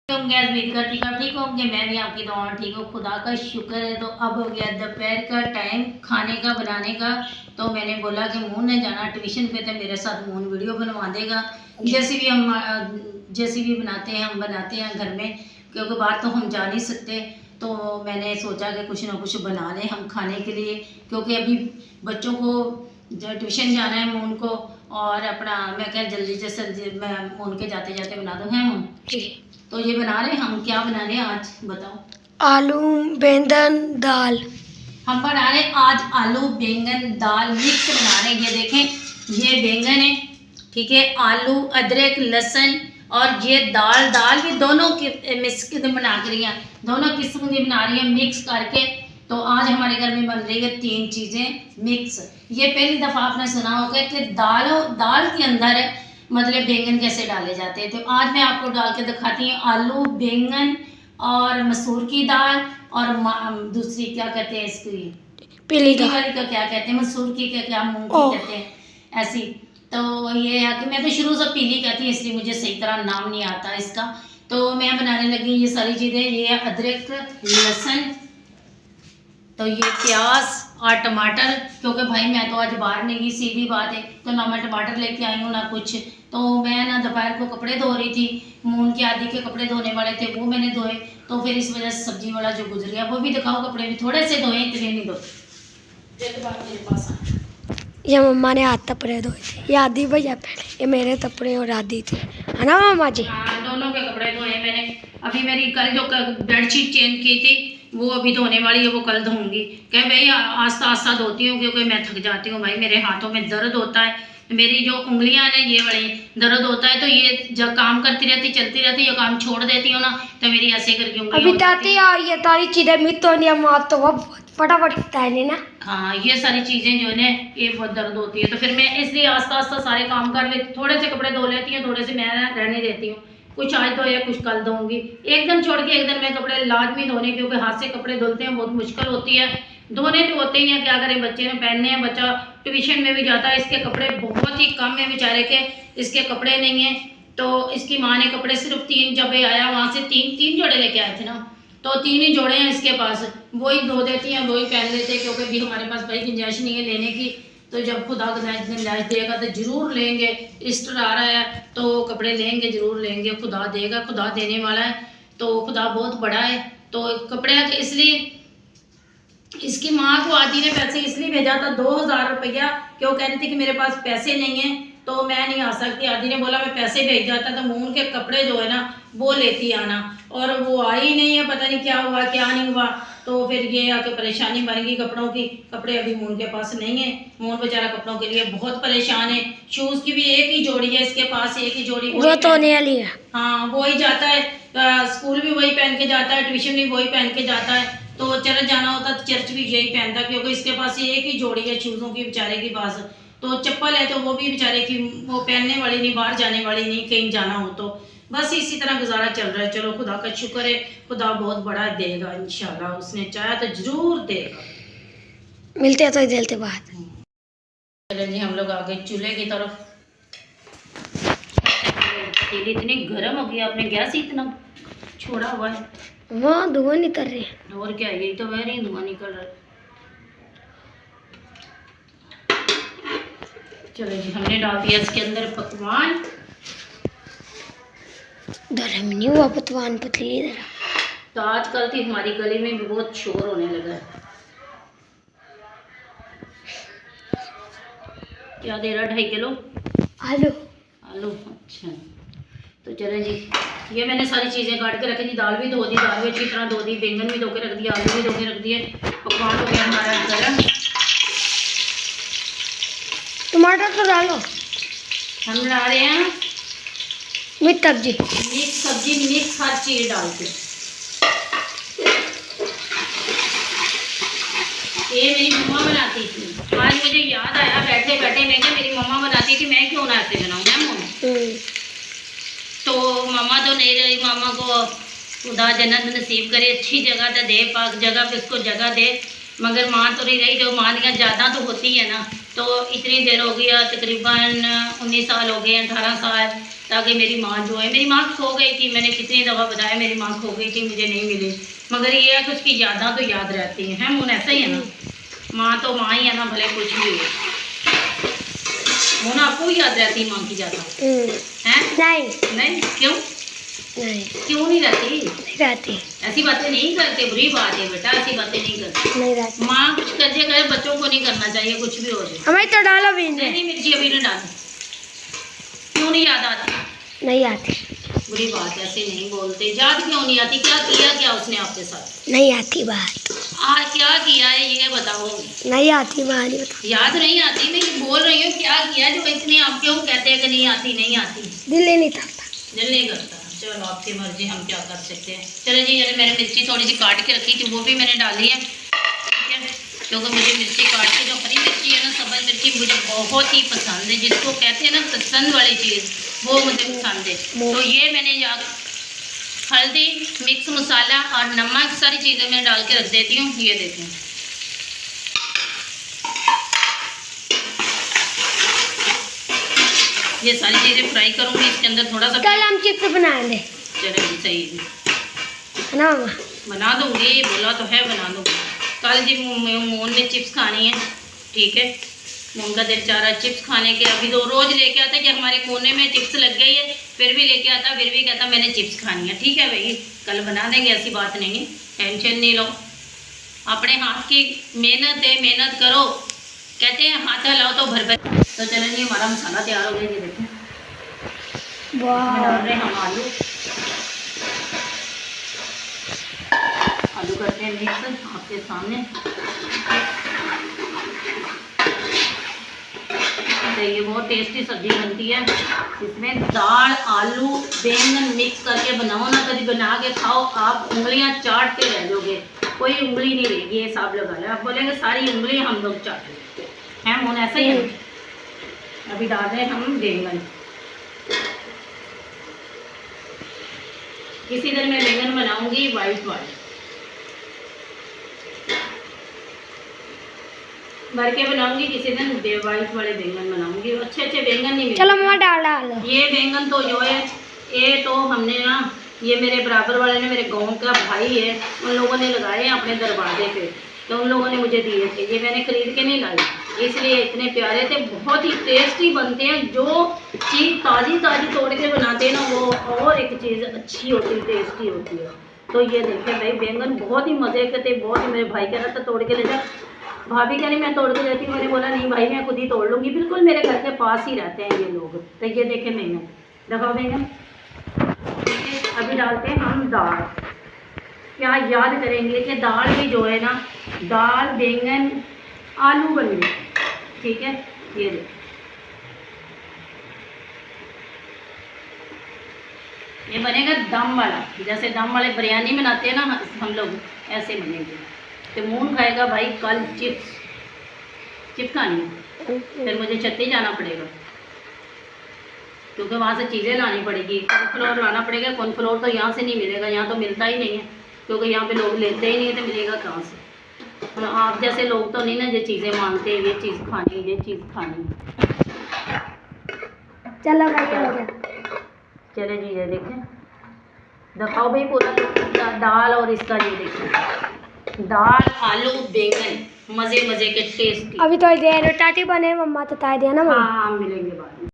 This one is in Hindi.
होंगे, उम्मीद करती हूँ ठीक होंगे। मैं भी आपकी दुआ ठीक हूँ, खुदा का शुक्र है। तो अब हो गया दोपहर का टाइम खाने का बनाने का। तो मैंने बोला कि मून ने जाना ट्यूशन पे, तो मेरे साथ मून वीडियो बनवा देगा। जैसे भी बनाते हैं हम बनाते हैं घर में, क्योंकि बाहर तो हम जा नहीं सकते। तो मैंने सोचा कि कुछ ना कुछ बना लें हम खाने के लिए, क्योंकि अभी बच्चों को ट्यूशन जाना है मून को। और अपना मैं क्या जल्दी से मैं मून के जाते जाते बना दूँ, है मून? तो ये बना रहे हैं हम। क्या बना रहे हैं आज बताओ? आलू बैंगन दाल। हम बना रहे हैं आज आलू बैंगन दाल मिक्स बना रहे हैं। ये देखें, ये बैंगन है, ठीक है, आलू अदरक लहसुन, और ये दाल भी दोनों की मिक्स बना कर रही हैं, दोनों किस्म की बना रही है मिक्स करके। तो आज हमारे घर में बन रही है 3 चीज़ें मिक्स। ये पहली दफ़ा आपने सुना होगा कि दाल के अंदर मतलब बैंगन कैसे डाले जाते हैं। तो आज मैं आपको डाल के दिखाती हूँ आलू बैंगन और मसूर की दाल, और दूसरी क्या कहते हैं इसकी, पीली वाली का क्या कहते हैं, मसूर की क्या मूंग की कहते हैं ऐसी। तो ये है कि मैं तो शुरू से पीली कहती हूँ, इसलिए मुझे सही तरह नाम नहीं आता इसका। तो मैं बनाने लगी ये सारी चीज़ें। ये है अदरक लहसुन, तो ये प्याज और टमाटर, क्योंकि भाई मैं तो आज बाहर नहीं गई, सीधी बात है। तो ना मैं टमाटर लेके आई हूँ ना कुछ। तो मैं ना दोपहर को कपड़े धो रही थी, मून के आदि के कपड़े धोने वाले थे, वो मैंने धोए। तो फिर इस वजह से सब्जी वाला जो गुजर गया वो भी दिखाओ। कपड़े भी थोड़े से धोए, इतने नहीं धोए। मेरे पास ये मम्मा ने हाथ तपड़े धोए थे, ये आदि भैया पहले, ये मेरे तपड़े और आदि थे, है ना मम्मा जी? हाँ, दोनों के कपड़े धोए मैंने। अभी मेरी कल जो बेडशीट चेंज की थी वो अभी धोने वाली है, वो कल धोऊंगी। कह भाई आस्ता आस्ता धोती हूँ, क्योंकि मैं थक जाती हूँ भाई, मेरे हाथों में दर्द होता है, मेरी जो उंगलियां हैं ये बड़ी दर्द होता है। तो ये जब काम करती रहती चलती रहती, ये काम छोड़ देती हूँ ना, तो मेरी ऐसे करके उंगलियां अभी ताती आ ये तारी चीजें मित तो नहीं मार तो वो फटाफट हिटता है नहीं ना। हाँ, ये सारी चीज़ें जो है ना ये बहुत दर्द होती है। तो फिर मैं इसलिए आस्ता आस्ता सारे काम कर लेती, थोड़े से कपड़े धो लेती हूँ, थोड़े से मैं रहने देती हूँ। कुछ आज धो या कुछ कल धोऊंगी। एक दिन छोड़ के एक दिन मैं कपड़े लाजमी धोने, क्योंकि हाथ से कपड़े धुलते हैं बहुत मुश्किल होती है। धोने तो होते ही हैं, क्या करें, बच्चे ने पहनने हैं, बच्चा ट्यूशन में भी जाता है, इसके कपड़े बहुत ही कम है बेचारे के, इसके कपड़े नहीं हैं। तो इसकी माँ ने कपड़े सिर्फ 3, जब आया वहाँ से 3 जोड़े लेके आए थे ना, तो 3 ही जोड़े हैं इसके पास, वही धो देती हैं, वही पहन लेते हैं, क्योंकि भी हमारे पास भाई गुंजाइश नहीं है लेने की। तो जब खुदा गुंजाइश देगा तो ज़रूर लेंगे। ईस्टर आ रहा है तो कपड़े लेंगे, ज़रूर लेंगे, खुदा देगा, खुदा देने वाला है। तो खुदा बहुत बड़ा है। तो कपड़े इसलिए इसकी माँ को आदि ने पैसे इसलिए भेजा था 2000 रुपया, कि वो कह रही थी कि मेरे पास पैसे नहीं हैं तो मैं नहीं आ सकती। आदि ने बोला मैं पैसे भेज जाता तो मून के कपड़े जो है ना वो लेती आना, और वो आई नहीं है, पता नहीं क्या हुआ क्या नहीं हुआ। तो फिर ये आके परेशानी बन गई कपड़ों की। कपड़े अभी मून के पास नहीं है, मून बेचारा कपड़ों के लिए बहुत परेशान है। शूज़ की भी एक ही जोड़ी है इसके पास, एक ही जोड़ी वो तो होने वाली है। हाँ, वो ही जाता है, स्कूल भी वही पहन के जाता है, ट्यूशन भी वही पहन के जाता है। तो चर्च जाना होता तो चर्च भी यही पहनता, क्योंकि इसके पास ये एक ही जोड़ी है शूज़ों की बेचारे के पास। तो चप्पल है तो वो भी बेचारे की वो पहनने वाली नहीं, बाहर जाने वाली नहीं, कहीं जाना हो तो। बस इसी तरह गुजारा चल रहा है। चलो खुदा का शुक्र है, खुदा बहुत बड़ा देगा इंशाल्लाह, उसने चाहा तो जरूर देगा। मिलते हैं तो दिलते बात। चलो जी, हम लोग आ गए चूल्हे की तरफ। तेल इतनी गर्म हो गया, आपने गैस ही इतना छोड़ा हुआ है। वहाँ धुआं निकल रही है। और क्या, यही तो कह रही धुआं निकल रहा है। चलो जी, हमने डाल दिया इसके अंदर पकवान। धर्म नहीं हुआ पतवान पतली इधर। तो आजकल की हमारी गली में भी बहुत शोर होने लगा है। क्या दे रहा, 2.5 किलो आलू। आलू, अच्छा। तो चले जी, ये मैंने सारी चीज़ें काट के रखी थी। दाल भी धो दी, दाल भी अच्छी तरह धो दी, बैंगन भी धो के रख दिया, आलू भी धो के रख दिए। पकवान हो गया हमारा गर्म। टमाटर तो डालो। हम बना रहे हैं मिक्स सब्जी, मिक्स सब्जी, मिक्स हर चीज़ डाल के। ये मेरी मम्मा बनाती थी। आज मुझे याद आया बैठे बैठे, मैं क्या मेरी मम्मा बनाती थी, मैं क्यों ना ऐसे बनाऊँ ना मम्मा। तो मम्मा तो नहीं रही, मामा को खुदा जन्नत नसीब करे, अच्छी जगह तो दे, पाक जगह पे उसको जगह दे। मगर माँ तो नहीं रही, जो माँ दियाँ ज़्यादा तो होती है ना। तो इतनी देर हो गई, तकरीबन 19 साल हो गए हैं, 18 साल। ताकि मेरी माँ जो है, मेरी माँ खो गई थी, मैंने कितनी दफ़ा बताया मेरी माँ खो गई थी, मुझे नहीं मिली, मगर ये है कि उसकी यादें तो याद रहती हैं। मुन ऐसा ही है ना, माँ तो माँ ही है ना, भले कुछ भी हो। मुन आपको भी याद रहती है माँ की यादें? हैं? नहीं नहीं, क्यों? नहीं क्यों नहीं रहती? नहीं रहती, ऐसी बातें नहीं करते, बुरी बात है बेटा, ऐसी बातें नहीं करते। नहीं रहती। माँ कुछ कर करे, बच्चों को नहीं करना चाहिए, कुछ भी हो जाए। हमें तो डालो भी नहीं नहीं, नहीं, मिर्ची अभी नहीं डाली। क्यों नहीं याद आती? नहीं आती, बुरी बात, ऐसे नहीं बोलते। याद क्यों नहीं आती? क्या किया क्या उसने आपके साथ? नहीं आती बात, क्या किया है ये बताओ। नहीं आती बात, नहीं बता। याद नहीं आती? मैं ये बोल रही हूँ क्या किया जो इतनी आप क्यों कहते हैं कि नहीं आती? नहीं आती, दिल ही नहीं थकता। दिल नहीं करता। चलो आपकी मर्जी, हम क्या कर सकते हैं। चलो जी, अरे मैंने मिर्ची थोड़ी सी काट के रखी थी, वो भी मैंने डाली है, ठीक है, क्योंकि मुझे मिर्ची काट के, जो हरी मिर्ची है ना, सब्ज़ मिर्ची मुझे बहुत ही पसंद है, जिसको कहते हैं ना पसंद वाली चीज़, वो मुझे पसंद है। तो ये मैंने हल्दी, मिक्स मसाला और नमक, सारी चीज़ें मैं डाल के रख देती हूँ। ये देखें, ये सारी चीज़ें फ्राई करूँगी, इसके अंदर थोड़ा सा। कल हम चिप्स बनाएंगे, चलो जी, सही है, है ना मामा? बना दूँगी, बोला तो है बना दूँगी। कल जी मोहन ने चिप्स खानी है, ठीक है, मोहन का दिल चाह रहा है चिप्स खाने के। अभी तो रोज़ लेके आता है कि हमारे कोने में चिप्स लग गई है, फिर भी लेके आता, फिर भी कहता मैंने चिप्स खानी है। ठीक है भाई, कल बना देंगे, ऐसी बात नहीं है, टेंशन नहीं लो। अपने हाथ की मेहनत है, मेहनत करो, कहते हैं हाथ लाओ तो भर भर। तो चलो जी, हमारा मसाला तैयार हो गया, ये देखें, वाह, डाल रहे हैं हम आलू। आलू करते हैं मिक्स आपके सामने। तो ये बहुत टेस्टी सब्जी बनती है, इसमें दाल, आलू, बैंगन मिक्स करके बनाओ ना, कभी बना के खाओ, आप उंगलियां चाटते रह जाओगे, कोई उंगली नहीं रहेगी, ये हिसाब लगा लो। आप बोलेंगे सारी उंगली हम लोग चाट हैं, मोन ऐसा ही है। अभी डाल रहे हैं हम बैंगन। इसी तरह मैं बैंगन बनाऊंगी वाइट वाले, भर के बनाऊंगी, किसी दिन वाइट वाले बैंगन बनाऊंगी। अच्छे अच्छे बैंगन नहीं मिलते। चलो मम्मा डालो। ये बैंगन तो जो है, ये तो हमने ना, ये मेरे बराबर वाले ने, मेरे गांव का भाई है, उन लोगों ने लगाए हैं अपने दरवाजे पे, तो उन लोगों ने मुझे दिए थे। ये मैंने खरीद के नहीं लाई, इसलिए इतने प्यारे थे, बहुत ही टेस्टी बनते हैं। जो चीज़ ताज़ी ताज़ी तोड़ के बनाते हैं ना, वो और एक चीज़ अच्छी होती है, टेस्टी होती है। तो ये देखिए भाई, बैंगन बहुत ही मज़े के थे, बहुत ही। मेरे भाई कह रहा था तोड़ के ले जा, भाभी कह रही मैं तोड़ के देती हूँ, मैंने बोला नहीं भाई, मैं खुद ही तोड़ लूँगी, बिल्कुल मेरे घर के पास ही रहते हैं ये लोग। तो ये देखें बैंगन, दिखाओ बैंगन। अभी डालते हैं हम दाल। क्या याद करेंगे कि दाल भी जो है ना, दाल, बैंगन, आलू बन गए, ठीक है। ये देखो, ये बनेगा दम वाला, जैसे दम वाले बिरयानी बनाते हैं ना हम लोग, ऐसे बनेंगे। तो मून खाएगा भाई कल चिप्स खानी है, फिर मुझे छत्ती जाना पड़ेगा, क्योंकि वहाँ से चीज़ें लानी पड़ेगी। कॉर्नफ्लोर लाना पड़ेगा, कॉर्नफ्लोर तो यहाँ से नहीं मिलेगा, यहाँ तो मिलता ही नहीं है, क्योंकि यहाँ पे लोग लेते ही नहीं है, तो मिलेगा कहाँ से। आप जैसे लोग तो नहीं ना ये चीज़ें मानते, ये चीज़ खानी, ये चीज़ खानी। चलो भाई, हो गया। चले जी, ये देखें, दिखाओ भाई पूरा दाल, और इसका ये देखें, दाल, आलू, बैंगन, मज़े मज़े के टेस्टी। अभी तो देर टाटी बने, मम्मा तो ताई दिया ना मम्मा। हाँ, मिलेंगे बाद में।